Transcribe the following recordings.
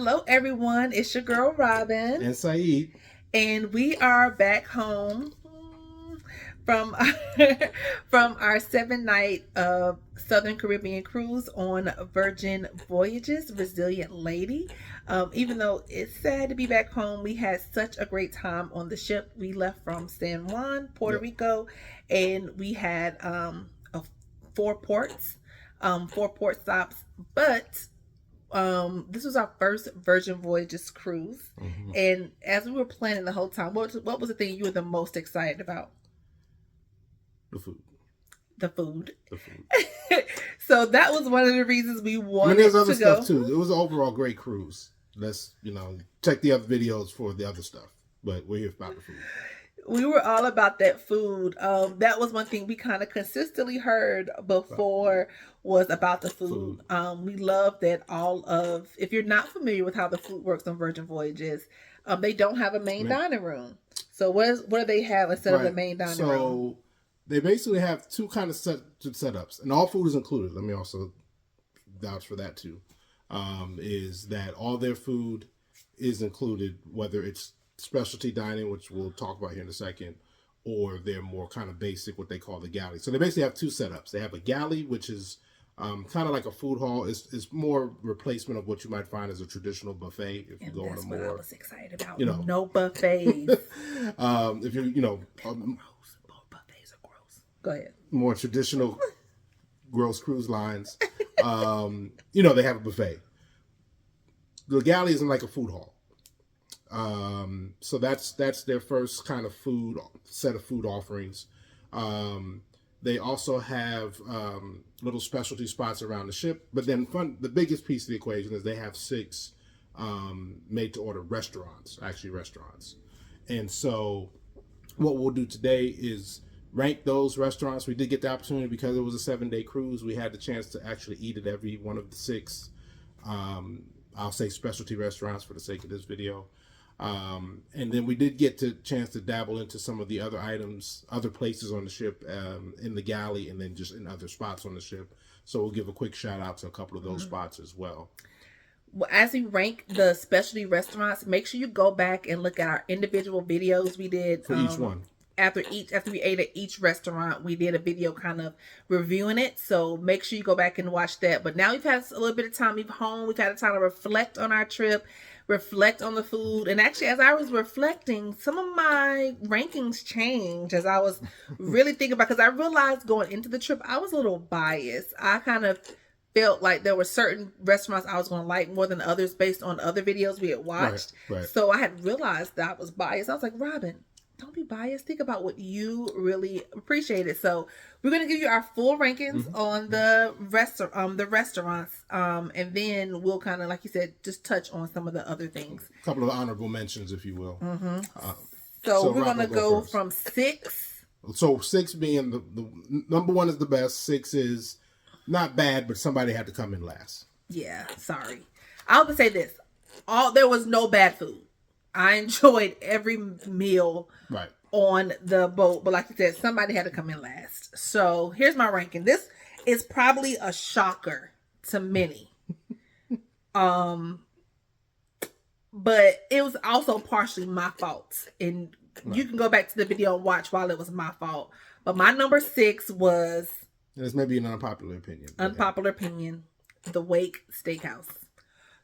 Hello, everyone. It's your girl, Robin. And Saeed. And we are back home from, from our 7-night Southern Caribbean cruise on Virgin Voyages Resilient Lady. Even though it's sad to be back home, we had such a great time on the ship. We left from San Juan, Puerto Rico, and we had 4 ports, 4 port stops. But this was our first Virgin Voyages cruise, and as we were planning the whole time, what was the thing you were the most excited about? The food. The food. The food. So that was one of the reasons we wanted there's other to go. stuff too. It was an overall great cruise. Let's check the other videos for the other stuff, but we're here about the food. We were all about that food. That was one thing we kind of consistently heard before was about the food. We love that if you're not familiar with how the food works on Virgin Voyages, they don't have a main dining room. So what do they have instead of the main dining room? So they basically have 2 kind of setups, and all food is included. Let me also vouch for that too. Is that all their food is included, whether it's specialty dining, which we'll talk about here in a second, or they're more kind of basic, what they call the galley. So they basically have 2 setups. They have a galley, which is kind of like a food hall. It's more replacement of what you might find as a traditional buffet. If you go on a more, I was excited about. No buffets. If you buffets are gross. Go ahead. More traditional, gross cruise lines. They have a buffet. The galley isn't like a food hall. So that's their first kind of set of food offerings. They also have little specialty spots around the ship, but then the biggest piece of the equation is they have 6 made-to-order restaurants. And so what we'll do today is rank those restaurants. We did get the opportunity because it was a 7-day cruise. We had the chance to actually eat at every one of the 6, I'll say specialty restaurants for the sake of this video. And then we did get the chance to dabble into some of the other items, other places on the ship, in the galley, and then just in other spots on the ship. So we'll give a quick shout out to a couple of those spots as well. Well, as we rank the specialty restaurants, make sure you go back and look at our individual videos we did for each one. After we ate at each restaurant, we did a video kind of reviewing it. So make sure you go back and watch that. But now we've had a little bit of time. We've home. We've had a time to reflect on our trip, reflect on the food. And actually, as I was reflecting, some of my rankings changed as I was really thinking about, because I realized going into the trip, I was a little biased. I kind of felt like there were certain restaurants I was going to like more than others based on other videos we had watched. Right. So I had realized that I was biased. I was like, Robin, don't be biased. Think about what you really appreciated. So we're going to give you our full rankings on the restaurants. And then we'll kind of, like you said, just touch on some of the other things. A couple of honorable mentions, if you will. So we're going to go from 6. So 6 being the number 1 is the best. 6 is not bad, but somebody had to come in last. Yeah, sorry. I'll just say this. There was no bad food. I enjoyed every meal on the boat, but like you said, somebody had to come in last. So here's my ranking. This is probably a shocker to many. But it was also partially my fault. And you can go back to the video and watch while it was my fault. But my number 6 was... This may be an unpopular opinion. The Wake Steakhouse.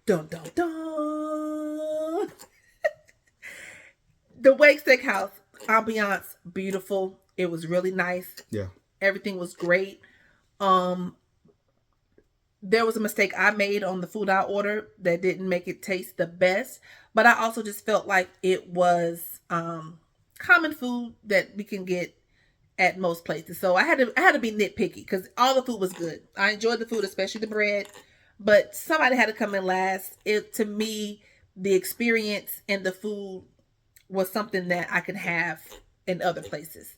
Dun, dun, dun. The Wake Steakhouse, ambiance, beautiful. It was really nice. Yeah. Everything was great. There was a mistake I made on the food I ordered that didn't make it taste the best. But I also just felt like it was common food that we can get at most places. So I had to be nitpicky because all the food was good. I enjoyed the food, especially the bread. But somebody had to come in last. To me, the experience and the food was something that I could have in other places.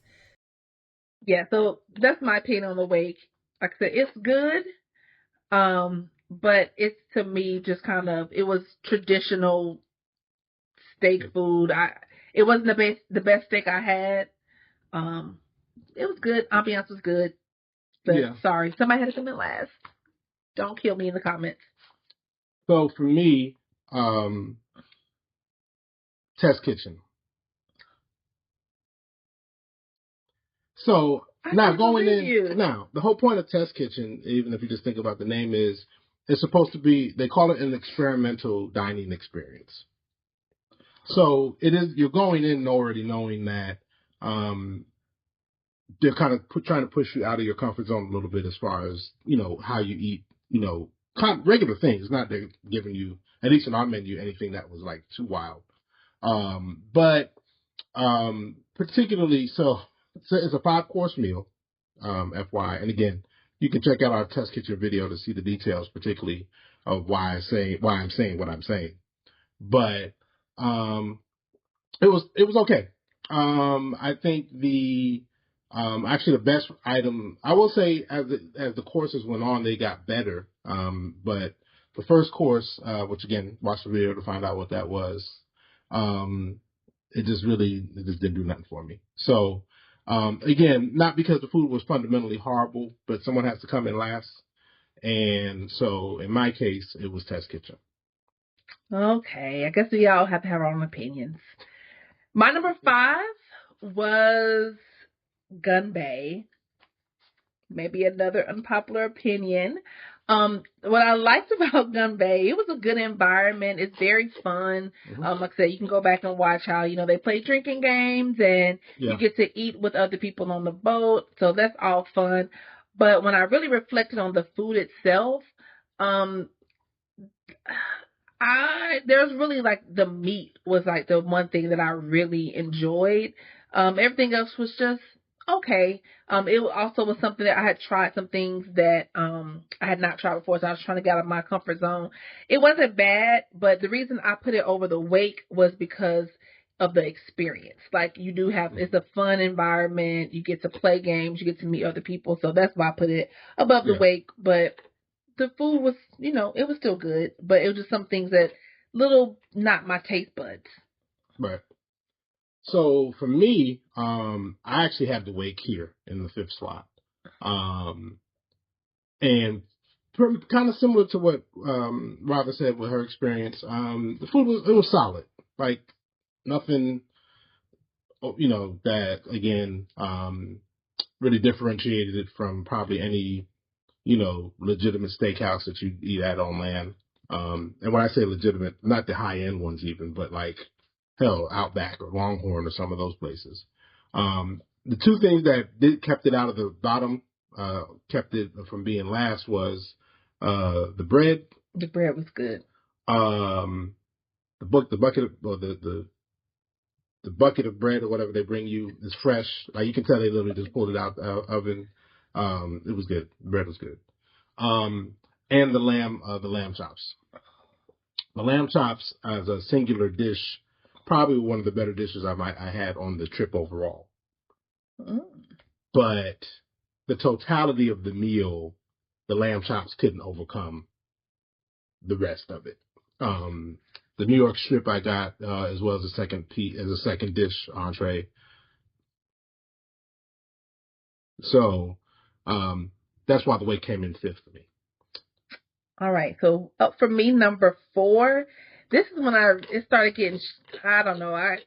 Yeah, so that's my opinion on the Wake. Like I said, it's good, but it's, to me, just kind of, it was traditional steak food. It wasn't the best steak I had. It was good. Ambiance was good. But sorry, somebody had to come in last. Don't kill me in the comments. So for me, Test kitchen. So now going in, now the whole point of Test Kitchen, even if you just think about the name, is it's supposed to be, they call it an experimental dining experience. So it is, you're going in already knowing that they're kind of trying to push you out of your comfort zone a little bit as far as, how you eat, regular things. Not they're giving you, at least in our menu, anything that was like too wild. But particularly, so it's a 5-course meal, FYI. And again, you can check out our test kitchen video to see the details, particularly of why I'm saying what I'm saying. But it was okay. I think actually the best item, I will say, as the courses went on, they got better. But the first course, which again, watch the video to find out what that was. It just didn't do nothing for me. So, again, not because the food was fundamentally horrible, but someone has to come in last. And so in my case, it was Test Kitchen. Okay. I guess we all have to have our own opinions. My number 5 was Gun Bay. Maybe another unpopular opinion. What I liked about Gun Bay, it was a good environment. It's very fun. Mm-hmm. Like I said, you can go back and watch how, they play drinking games and you get to eat with other people on the boat. So that's all fun. But when I really reflected on the food itself, there's really like the meat was like the one thing that I really enjoyed. Everything else was just okay. It also was something that I had tried some things that I had not tried before, so I was trying to get out of my comfort zone. It wasn't bad, but the reason I put it over the wake was because of the experience. Like you do have, it's a fun environment. You get to play games, you get to meet other people, so that's why I put it above the wake. But the food was, it was still good, but it was just some things that not my taste buds. Right. So for me, I actually had the wake here in the 5th slot. And kind of similar to what Robin said with her experience, the food was solid. Like nothing, that again, really differentiated it from probably any legitimate steakhouse that you eat at on land. And when I say legitimate, not the high end ones even, but like hell, Outback or Longhorn or some of those places. The two things that kept it out of the bottom, kept it from being last was the bread. The bread was good. The bucket of bread or whatever they bring you is fresh. Like you can tell they literally just pulled it out the oven. It was good. The bread was good. And the lamb chops. The lamb chops as a singular dish, probably one of the better dishes I had on the trip overall. Mm. But the totality of the meal, the lamb chops couldn't overcome the rest of it. The New York strip I got as well as a second dish entree. So that's why the weight came in 5th for me. All right. So up for me, number 4. This is when it started getting, I don't know.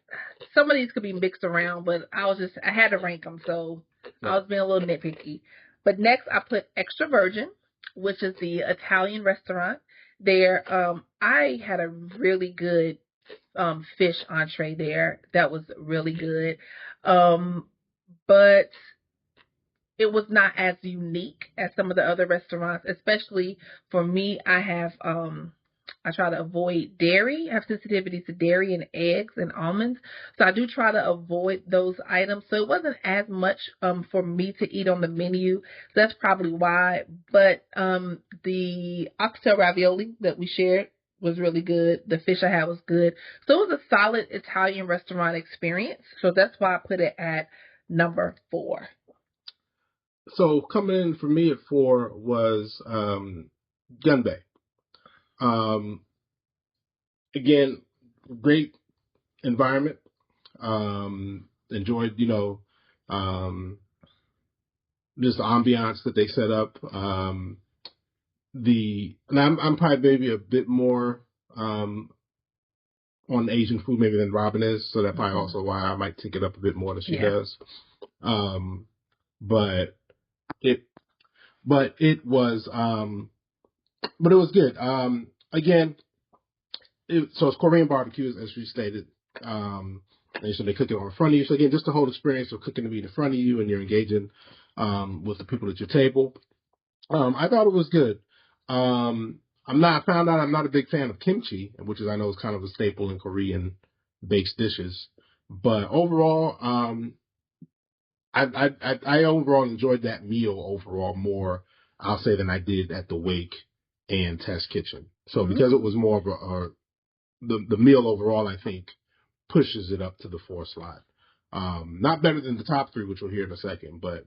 Some of these could be mixed around, but I had to rank them. So I was being a little nitpicky. But next I put Extra Virgin, which is the Italian restaurant there. I had a really good fish entree there. That was really good. But it was not as unique as some of the other restaurants, especially for me. I try to avoid dairy. I have sensitivities to dairy and eggs and almonds. So I do try to avoid those items. So it wasn't as much for me to eat on the menu. So that's probably why. But the oxtail ravioli that we shared was really good. The fish I had was good. So it was a solid Italian restaurant experience. So that's why I put it at number 4. So coming in for me at 4 was Gun Bay. Again, great environment. Enjoyed, just the ambiance that they set up. I'm probably maybe a bit more on Asian food maybe than Robin is, so that's probably also why I might take it up a bit more than she does. But it was good. Again, so it's Korean barbecue, as we stated. And so they cook it on front of you. So again, just the whole experience of cooking to be in front of you and you're engaging with the people at your table. I thought it was good. I found out I'm not a big fan of kimchi, which I know is kind of a staple in Korean baked dishes. But overall, I overall enjoyed that meal overall more, I'll say, than I did at the Wake and Test Kitchen. So because it was more of the meal overall, I think pushes it up to the 4 slot. Not better than the top 3, which we'll hear in a second, but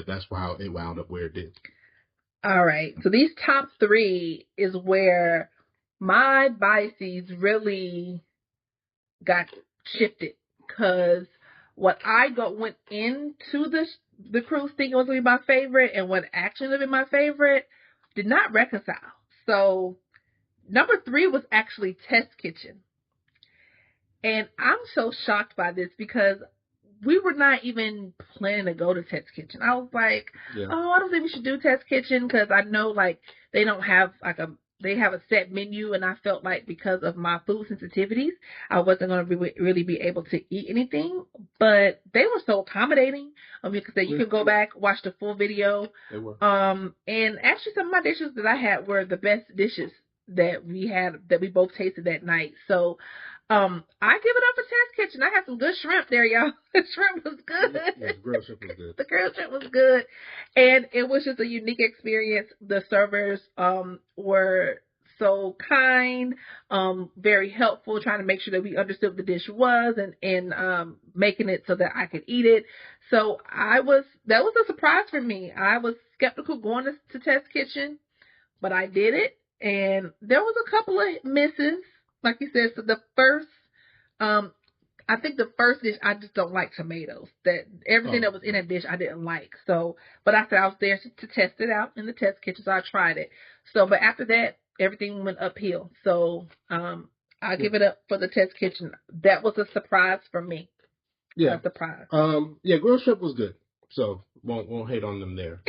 that's how it wound up where it did. All right. So these top 3 is where my biases really got shifted, because what I went into the cruise thinking was going to be my favorite and what actually ended up being my favorite did not reconcile. So number 3 was actually Test Kitchen. And I'm so shocked by this because we were not even planning to go to Test Kitchen. I was like, I don't think we should do Test Kitchen because I know like they don't have they have a set menu, and I felt like because of my food sensitivities, I wasn't going to really be able to eat anything. But they were so accommodating. Because you could go back, watch the full video. They were. And actually some of my dishes that I had were the best dishes that we both tasted that night. So I give it up for Test Kitchen. I had some good shrimp there, y'all. The shrimp was good. Yeah, the grilled shrimp was good. The grilled shrimp was good. And it was just a unique experience. The servers were so kind, very helpful, trying to make sure that we understood what the dish was and making it so that I could eat it. So that was a surprise for me. I was skeptical going to Test Kitchen, but I did it. And there was a couple of misses. Like you said, so the first, I think the first dish, I just don't like tomatoes. That everything that was in that dish, I didn't like. So, but I said I was there to test it out in the Test Kitchen, so I tried it. So, but after that, everything went uphill. So, I give it up for the Test Kitchen. That was a surprise for me. Yeah. A surprise. Grilled shrimp was good. So won't hate on them there.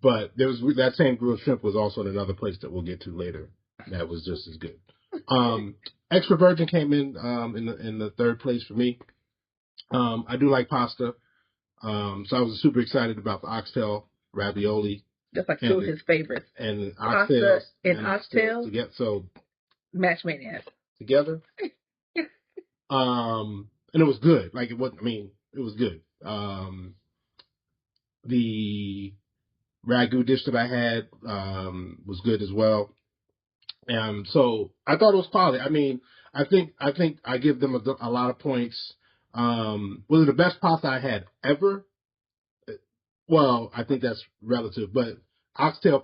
But there was that same grilled shrimp was also in another place that we'll get to later. That was just as good. Extra virgin came in the 3rd place for me. I do like pasta. So I was super excited about the oxtail ravioli. That's like 2 of his favorites. And oxtails. And oxtails. Together. So match made in heaven. Together. And it was good. Like it wasn't, it was good. The ragu dish that I had was good as well. And so I thought it was quality. I think I give them a lot of points. Was it the best pasta I had ever? Well, I think that's relative, but oxtail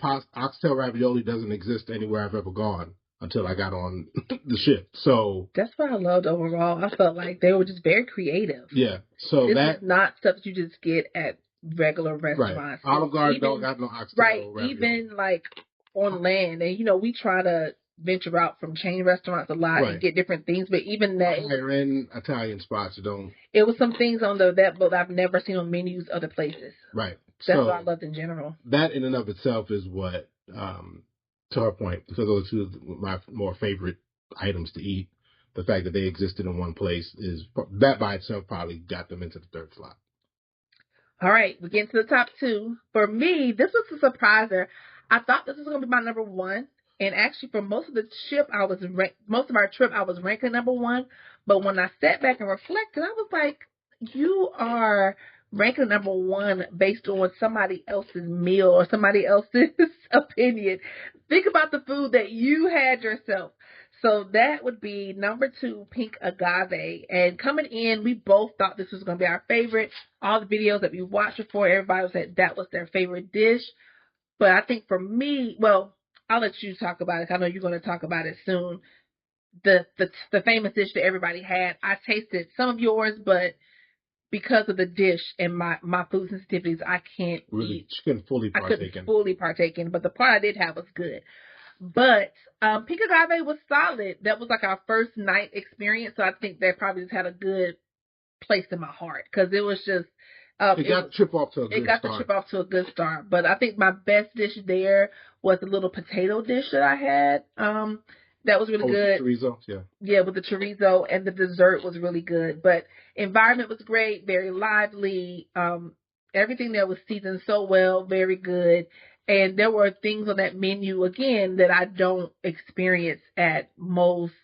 ravioli doesn't exist anywhere I've ever gone until I got on the ship. So that's what I loved overall. I felt like they were just very creative. Yeah. So this is not stuff that you just get at regular restaurants. Right. Olive Garden don't got no oxtail. Right. Ravioli. Even like on land, and we try to venture out from chain restaurants a lot and get different things, but even that higher end Italian spots don't. It was some things on that boat I've never seen on menus other places. Right. That's what I loved in general. That in and of itself is what, to her point, because those are 2 of my more favorite items to eat. The fact that they existed in one place is that by itself probably got them into the 3rd slot. All right, we get to the top 2. For me, this was a surpriser. I thought this was going to be my number 1. And actually, for most of the trip, most of our trip, I was ranking number 1. But when I sat back and reflected, I was like, you are ranking number 1 based on somebody else's meal or somebody else's opinion. Think about the food that you had yourself. So that would be number 2, Pink Agave. And coming in, we both thought this was going to be our favorite. All the videos that we watched before, everybody said that was their favorite dish. But I think for me, well, I'll let you talk about it. I know you're going to talk about it soon. The famous dish that everybody had. I tasted some of yours, but because of the dish and my food sensitivities, I can't really, eat. She couldn't fully partake I couldn't fully partake in, but the part I did have was good. But Pink Agave was solid. That was like our first night experience, so I think that probably just had a good place in my heart because it was just it got the trip off to a good start. It got the trip off to a good start. But I think my best dish there was the little potato dish that I had. That was really good. With the chorizo, yeah. Yeah, with the chorizo, and the dessert was really good. But environment was great, very lively. Everything there was seasoned so well, very good. And there were things on that menu again that I don't experience at most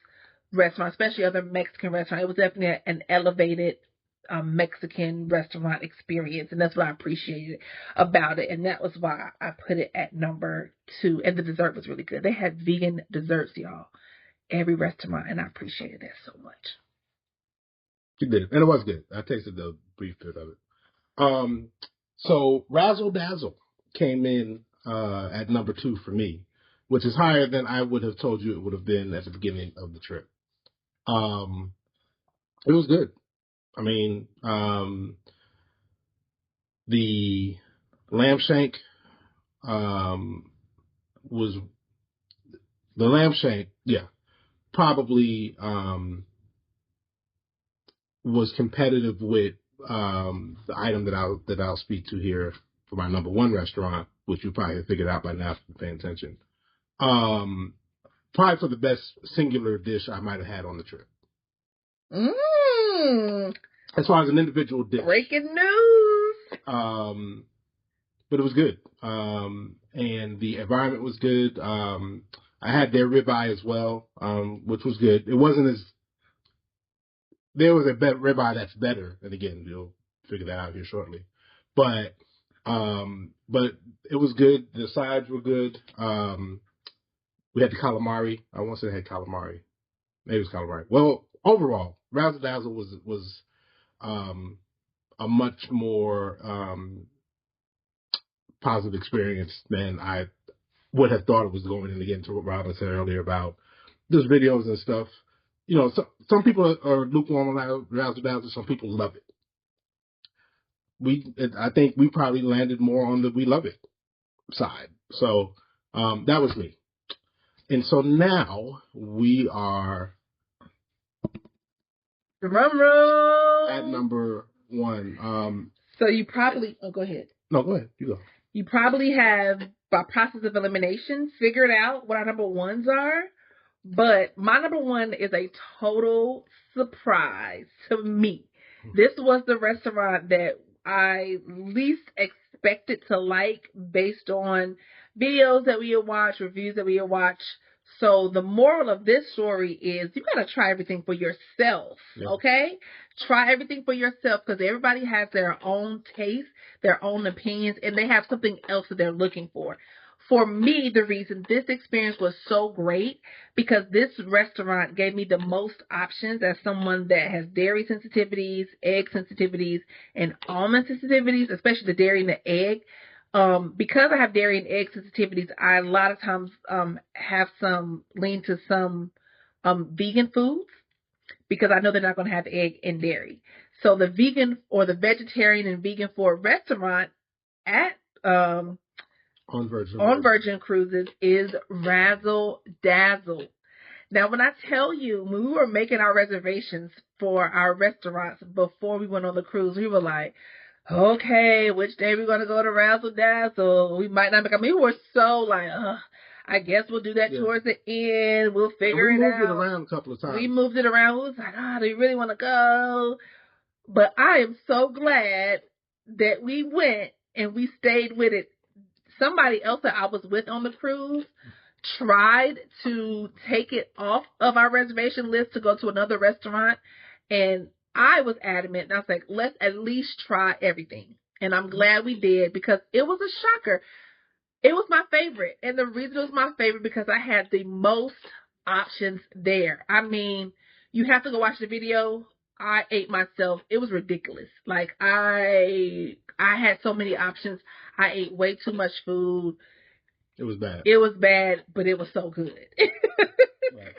restaurants, especially other Mexican restaurants. It was definitely an elevated Mexican restaurant experience, and that's what I appreciated about it, and that was why I put it at number 2. And the dessert was really good. They had vegan desserts, y'all, every restaurant, and I appreciated that so much. You did, and it was good. I tasted the brief bit of it. So Razzle Dazzle came in at number 2 for me, which is higher than I would have told you it would have been at the beginning of the trip. It was good. I mean, the lamb shank probably was competitive with the item that I'll speak to here for my number 1 restaurant, which you probably have figured out by now if you're paying attention. Probably for the best singular dish I might have had on the trip. As far as an individual dish. Breaking news. But it was good. And the environment was good. I had their ribeye as well, which was good. It wasn't as... There was a ribeye that's better. And again, you'll figure that out here shortly. But it was good. The sides were good. We had the calamari. I won't say they had calamari. Maybe it was calamari. Well, overall, Razzle Dazzle was a much more positive experience than I would have thought it was going. And again, to what Robin said earlier about those videos and stuff, you know, some people are lukewarm on Razzle Dazzle. Some people love it. I think we probably landed more on the we love it side. So that was me. And so now we are drum roll at number 1. So you probably... Oh, go ahead. No, go ahead. You go. You probably have, by process of elimination, figured out what our number 1s are. But my number 1 is a total surprise to me. This was the restaurant that I least expected to like based on videos that we had watched, reviews that we had watched. So the moral of this story is you got to try everything for yourself, okay? Try everything for yourself because everybody has their own taste, their own opinions, and they have something else that they're looking for. For me, the reason this experience was so great because this restaurant gave me the most options as someone that has dairy sensitivities, egg sensitivities, and almond sensitivities, especially the dairy and the egg. Because I have dairy and egg sensitivities, I a lot of times have some lean to some vegan foods because I know they're not going to have egg and dairy. So the vegan or the vegetarian and vegan forward restaurant at on Virgin Cruises is Razzle Dazzle. Now, when I tell you, when we were making our reservations for our restaurants before we went on the cruise, we were like, okay, which day we're going to go to Razzle Dazzle? We might not make... I mean, we were so like, I guess we'll do that towards the end. We'll figure it out. We moved it around a couple of times. We moved it around. We was like, do you really want to go? But I am so glad that we went and we stayed with it. Somebody else that I was with on the cruise tried to take it off of our reservation list to go to another restaurant, and I was adamant. And I was like, let's at least try everything. And I'm glad we did because it was a shocker. It was my favorite. And the reason it was my favorite because I had the most options there. I mean, you have to go watch the video. I ate myself. It was ridiculous. Like I had so many options. I ate way too much food. It was bad. It was bad, but it was so good. Right.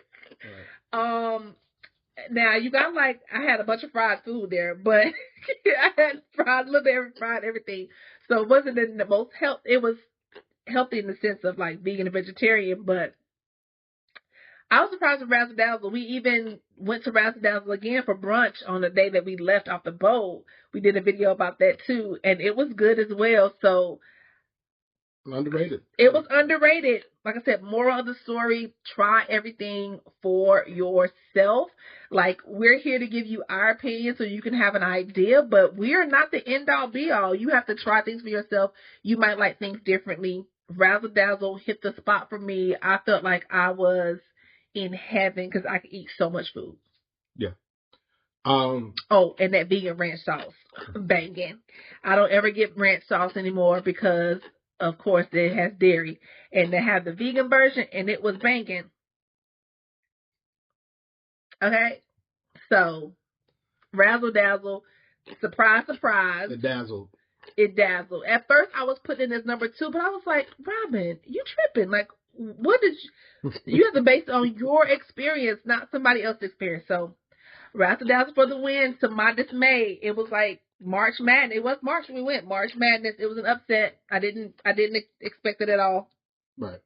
Now you got like I had a bunch of fried food there, but I had fried everything. So it wasn't the most health. It was healthy in the sense of like vegan and vegetarian, but I was surprised with Razzle Dazzle. We even went to Razzle Dazzle again for brunch on the day that we left off the boat. We did a video about that too, and it was good as well. So Underrated. it was underrated. Like I said, moral of the story, try everything for yourself. Like, we're here to give you our opinion so you can have an idea, but we're not the end all be all. You have to try things for yourself. You might like things differently. Razzle Dazzle hit the spot for me. I felt like I was in heaven because I could eat so much food. Yeah. Oh, and that vegan ranch sauce, banging. I don't ever get ranch sauce anymore because, of course, it has dairy, and they have the vegan version, and it was banging. Okay, so Razzle Dazzle, surprise, surprise. It dazzled. It dazzled. At first, I was putting it as number 2, but I was like, Robin, you tripping? Like, what did you have to base it on your experience, not somebody else's experience. So, Razzle Dazzle for the win. To my dismay, it was like March Madness. It was March we went. March Madness. It was an upset. I didn't expect it at all. Right.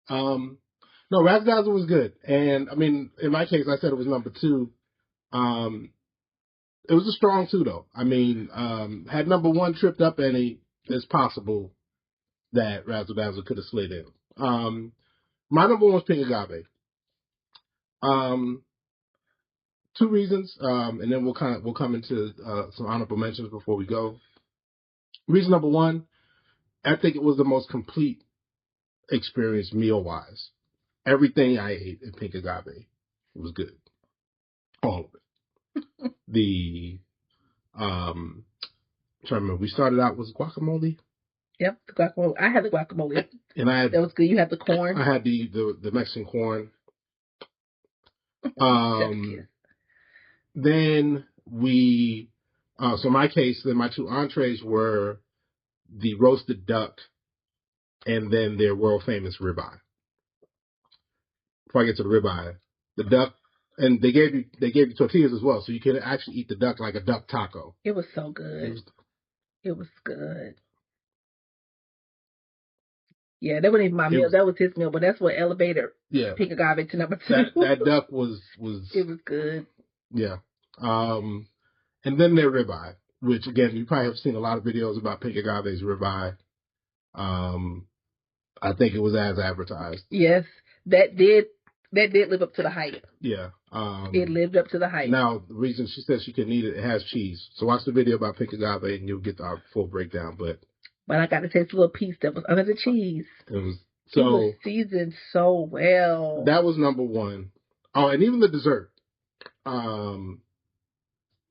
No, Razzle Dazzle was good, and I mean, in my case, I said it was number 2. It was a strong 2 though. I mean, had number 1 tripped up any, it's possible that Razzle Dazzle could have slid in. My number 1 was Pink Agave. 2 reasons, and then we'll come into some honorable mentions before we go. Reason number 1, I think it was the most complete experience meal-wise. Everything I ate in Pink Agave was good. All of it. I'm trying to remember, we started out with guacamole. Yep, the guacamole. I had the guacamole. And that was good. You had the corn. I had the Mexican corn. Then we, so in my case, then my 2 entrees were the roasted duck and then their world famous ribeye. Before I get to the ribeye, the duck, and they gave you tortillas as well, so you can actually eat the duck like a duck taco. It was so good. It was good. Yeah, that wasn't even my meal. That was his meal, but that's what elevated Pink Agave to number 2. That duck was it was good. Yeah. And then their ribeye, which again, you probably have seen a lot of videos about Pink Agave's ribeye. I think it was as advertised. Yes, that did live up to the hype. Yeah. It lived up to the hype. Now, the reason she said she can eat it, it has cheese. So watch the video about Pink Agave and you'll get our full breakdown. But I got to taste a little piece that was under the cheese. It was seasoned so well. That was number 1. Oh, and even the dessert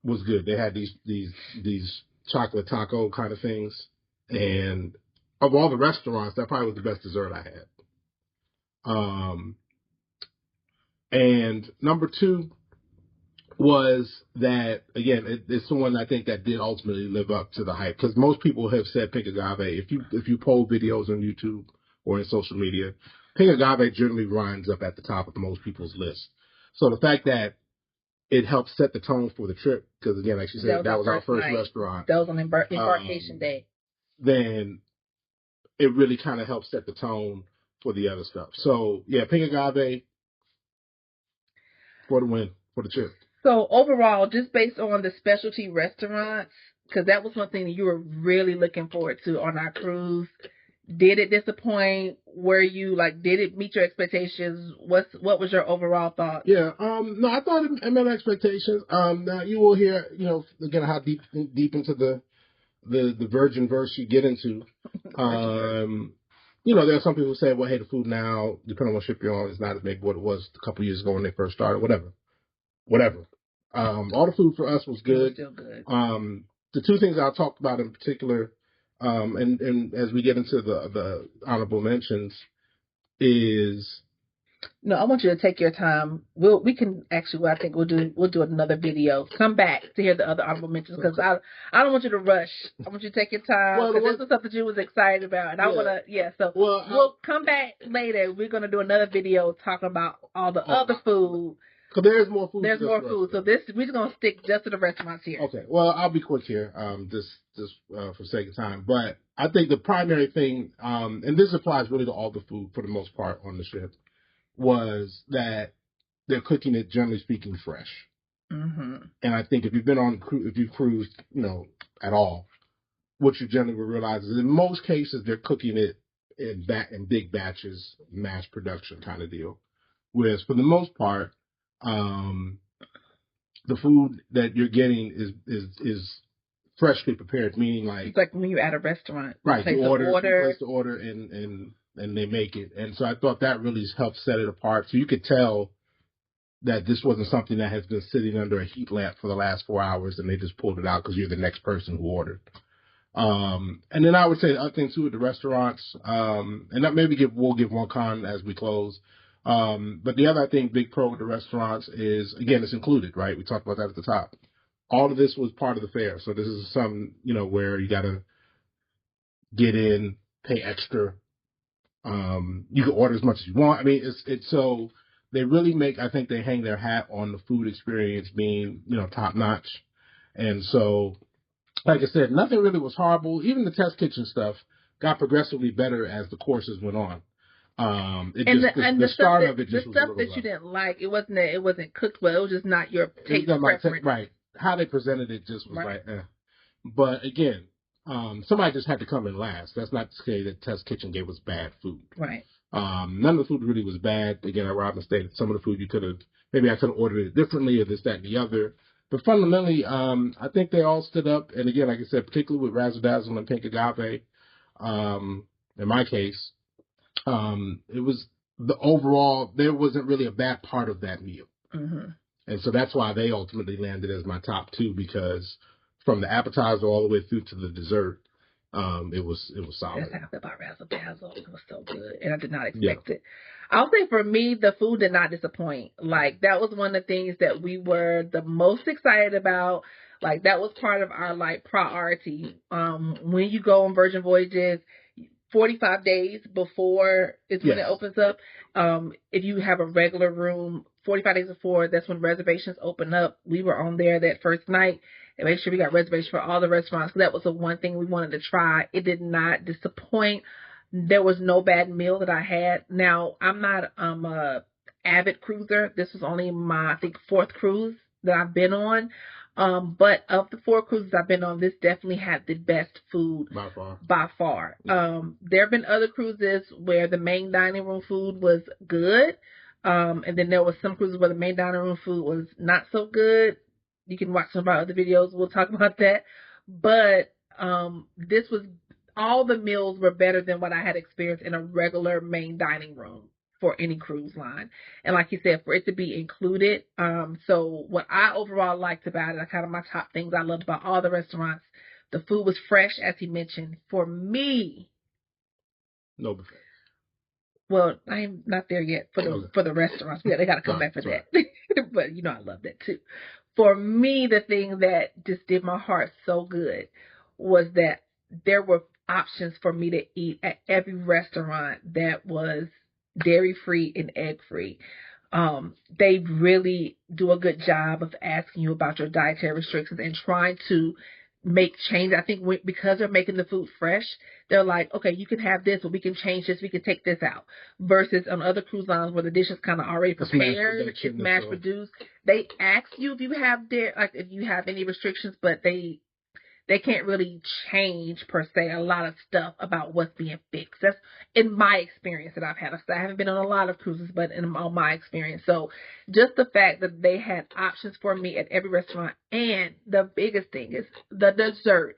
was good. They had these chocolate taco kind of things, and of all the restaurants, that probably was the best dessert I had. And number 2 was that, again, it's the one I think that did ultimately live up to the hype, because most people have said Pink Agave. If you poll videos on YouTube or in social media, Pink Agave generally winds up at the top of most people's list. So the fact that it helped set the tone for the trip, because again, like she said, that was our first restaurant. That was on embarkation day. Then it really kind of helped set the tone for the other stuff. So yeah, Pink Agave for the win, for the trip. So overall, just based on the specialty restaurants, because that was one thing that you were really looking forward to on our cruise. Did it disappoint? Were you did it meet your expectations? What was your overall thought? Yeah, no, I thought it met expectations. Now you will hear, again, how deep into the Virgin verse you get into. There are some people who say, well, hey, the food now, depending on what ship you're on, is not as maybe what it was a couple years ago when they first started. Whatever. All the food for us was good. It was still good. The 2 things I talked about in particular. And as we get into the honorable mentions, is no, I want you to take your time. We can actually. I think we'll do another video. Come back to hear the other honorable mentions, because I don't want you to rush. I want you to take your time, because this is something you was excited about, and I want to. So we'll come back later. We're gonna do another video talking about all the other food. Because there's more food. There's more food. So we're just gonna stick just to the restaurants here. Okay. Well, I'll be quick here, just for sake of time. But I think the primary thing, and this applies really to all the food for the most part on the ship, was that they're cooking it, generally speaking, fresh. Mm-hmm. And I think if you've cruised, at all, what you generally will realize is in most cases they're cooking it in big batches, mass production kind of deal. Whereas for the most part, the food that you're getting is freshly prepared, meaning it's like when you're at a restaurant, right? You place the order, and they make it. And so I thought that really helped set it apart. So you could tell that this wasn't something that has been sitting under a heat lamp for the last 4 hours, and they just pulled it out because you're the next person who ordered. And then I would say the other thing too at the restaurants, and that we'll give one con as we close. But the other, I think, big pro with the restaurants is, again, it's included, right? We talked about that at the top. All of this was part of the fare. So this is some, where you got to get in, pay extra. You can order as much as you want. I mean, it's so they really I think they hang their hat on the food experience being, top notch. And so, like I said, nothing really was horrible. Even the test kitchen stuff got progressively better as the courses went on. The start of it just was the stuff that you didn't like, it wasn't cooked well. It was just not your taste preference. Right. How they presented it just was right. But again, somebody just had to come in last. That's not to say that Test Kitchen gave us bad food. Right. None of the food really was bad. Again, I Robin stated some of the food I could have ordered it differently or this, that, and the other. But fundamentally, I think they all stood up. And again, like I said, particularly with Razzle Dazzle and Pink Agave, in my case, it was the overall, there wasn't really a bad part of that meal. Mm-hmm. And so that's why they ultimately landed as my top two, because from the appetizer all the way through to the dessert, it was solid. That's how I feel about Razzle Dazzle. It was so good, and I did not expect it. I'll say for me, the food did not disappoint. Like, that was one of the things that we were the most excited about. Like, that was part of our priority. When you go on Virgin Voyages, 45 days before is when it opens up. If you have a regular room, 45 days before, that's when reservations open up. We were on there that first night and make sure we got reservations for all the restaurants. That was the one thing we wanted to try. It did not disappoint. There was no bad meal that I had. Now, I'm not a avid cruiser. This was only my, I think, 4th cruise that I've been on. But of the 4 cruises I've been on, this definitely had the best food by far. There have been other cruises where the main dining room food was good. And then there was some cruises where the main dining room food was not so good. You can watch some of our other videos. We'll talk about that. But this was, all the meals were better than what I had experienced in a regular main dining room for any cruise line. And like you said, for it to be included. So what I overall liked about it, kind of my top things I loved about all the restaurants, the food was fresh, as he mentioned. For me, no buffet. Well, I'm not there yet for the restaurants. They got to come back for that. But I love that too. For me, the thing that just did my heart so good was that there were options for me to eat at every restaurant that was dairy-free and egg-free. They really do a good job of asking you about your dietary restrictions and trying to make change. I think because they're making the food fresh, they're like, okay, you can have this, or we can change this, we can take this out. Versus on other cruise lines where the dish is kind of already prepared, it's mass produced. They ask you if you have if you have any restrictions, but they can't really change, per se, a lot of stuff about what's being fixed. That's in my experience that I've had. I haven't been on a lot of cruises, but on my experience. So just the fact that they had options for me at every restaurant. And the biggest thing is the dessert.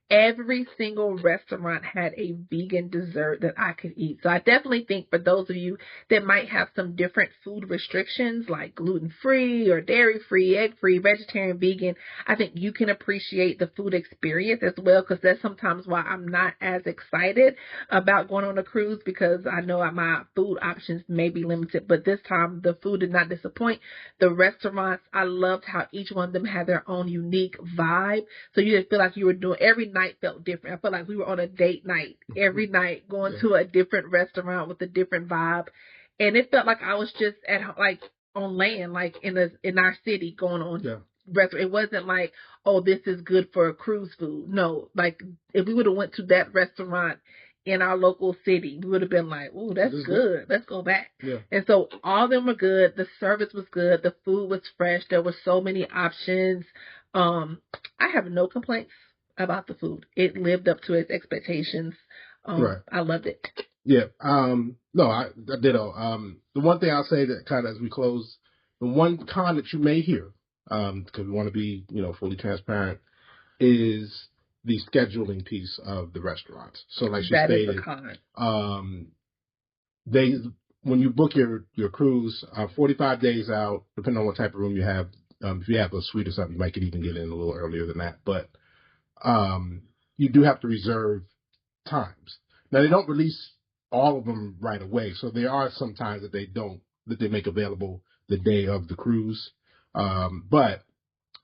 Every single restaurant had a vegan dessert that I could eat. So I definitely think for those of you that might have some different food restrictions, like gluten-free or dairy-free, egg-free, vegetarian, vegan, I think you can appreciate the food experience as well, because that's sometimes why I'm not as excited about going on a cruise, because I know my food options may be limited. But this time, the food did not disappoint. The restaurants, I loved how each one of them had their own unique vibe. So you didn't feel like you were doing every night felt different. I felt like we were on a date night every night, going to a different restaurant with a different vibe, and it felt like I was just at on land, like in our city, going on restaurant. It wasn't like, oh, this is good for cruise food. No, like if we would have went to that restaurant in our local city, we would have been like, "Ooh, that's good. Let's go back." Yeah. And so all of them were good. The service was good. The food was fresh. There were so many options. I have no complaints about the food. It lived up to its expectations. Right. I loved it. Yeah. No, I ditto. The one thing I'll say that kind of as we close, the one con that you may hear, because we want to be, fully transparent, is the scheduling piece of the restaurants. So like she stated, is a con. When you book your cruise, 45 days out, depending on what type of room you have, if you have a suite or something, you might could even get in a little earlier than that. But you do have to reserve times. Now they don't release all of them right away, so there are some times that they make available the day of the cruise. But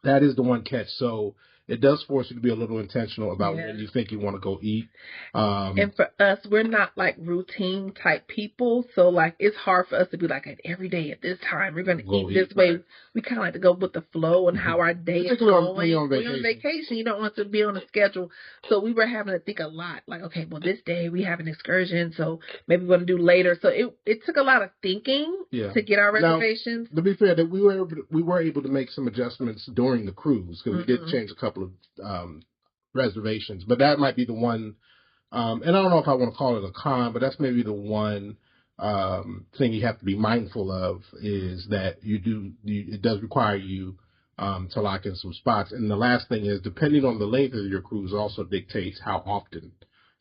that is the one catch. So it does force you to be a little intentional about when you think you want to go eat. And for us, we're not like routine type people. So like it's hard for us to be like every day at this time we're going to eat this way. Right. We kind of like to go with the flow and how our day is going. When you're on vacation, you don't want to be on a schedule. So we were having to think a lot. Like, okay, well this day we have an excursion, so maybe we're going to do later. So it took a lot of thinking to get our reservations. Now, to be fair, that we were able to make some adjustments during the cruise because we did change a couple of reservations, but that might be the one. And I don't know if I want to call it a con, but that's maybe the one thing you have to be mindful of is that it does require you to lock in some spots. And the last thing is, depending on the length of your cruise, also dictates how often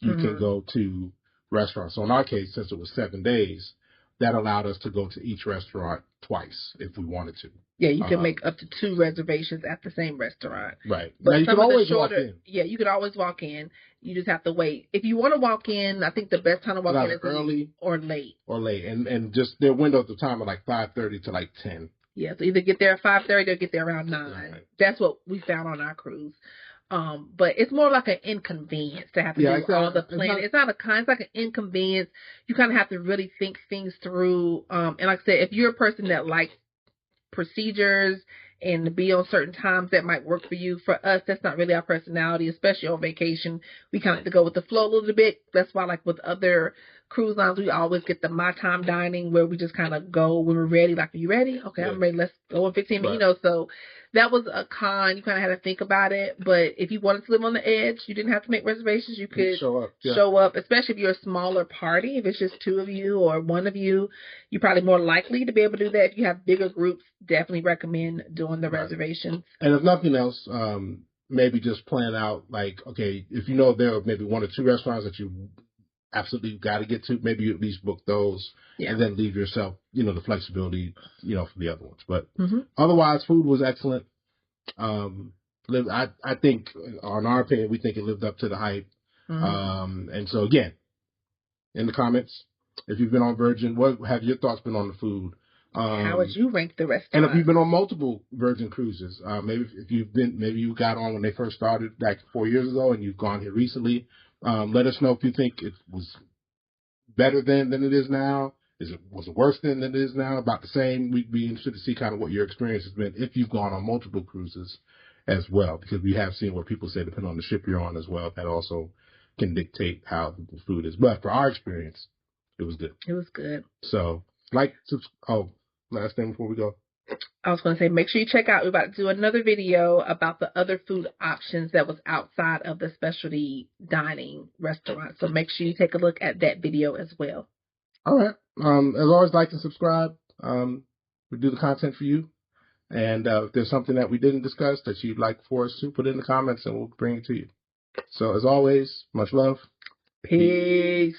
you can go to restaurants. So in our case, since it was 7 days, that allowed us to go to each restaurant twice if we wanted to. Yeah, you can make up to 2 reservations at the same restaurant. Right. But now, you can always walk in. Yeah, you could always walk in. You just have to wait. If you want to walk in, I think the best time to walk in is early or late. And just their windows of time are like 5:30 to like 10. Yeah, so either get there at 5:30 or get there around 9. Right. That's what we found on our cruise. But it's more like an inconvenience to have to do all the planning. It's not a con, it's like an inconvenience. You kind of have to really think things through. And like I said, if you're a person that likes procedures and to be on certain times that might work for you. For us, that's not really our personality, especially on vacation. We kind of have to go with the flow a little bit. That's why, like with other cruise lines, we always get the my time dining where we just kind of go when we're ready. Like, are you ready? Okay, I'm ready. Let's go in 15 minutes. So that was a con. You kind of had to think about it. But if you wanted to live on the edge, you didn't have to make reservations. You could show up, especially if you're a smaller party. If it's just 2 of you or 1 of you, you're probably more likely to be able to do that. If you have bigger groups, definitely recommend doing the reservations. And if nothing else, maybe just plan out, like, okay, if you know there are maybe 1 or 2 restaurants that you absolutely got to get to, maybe you at least book those and then leave yourself, the flexibility, for the other ones. But otherwise, food was excellent. I think, in our opinion, we think it lived up to the hype. And so, again, in the comments, if you've been on Virgin, what have your thoughts been on the food? How would you rank the restaurant? And if you've been on multiple Virgin cruises, maybe you got on when they first started back 4 years ago, and you've gone here recently. Let us know if you think it was better than it is now. Was it worse than it is now? About the same? We'd be interested to see kind of what your experience has been if you've gone on multiple cruises as well, because we have seen what people say depending on the ship you're on as well. That also can dictate how the food is. But for our experience, it was good. It was good. So, last thing before we go. I was going to say, make sure you check out. We're about to do another video about the other food options that was outside of the specialty dining restaurant. So make sure you take a look at that video as well. All right. As always, like and subscribe. We do the content for you. And if there's something that we didn't discuss that you'd like for us to, put it in the comments and we'll bring it to you. So as always, much love. Peace.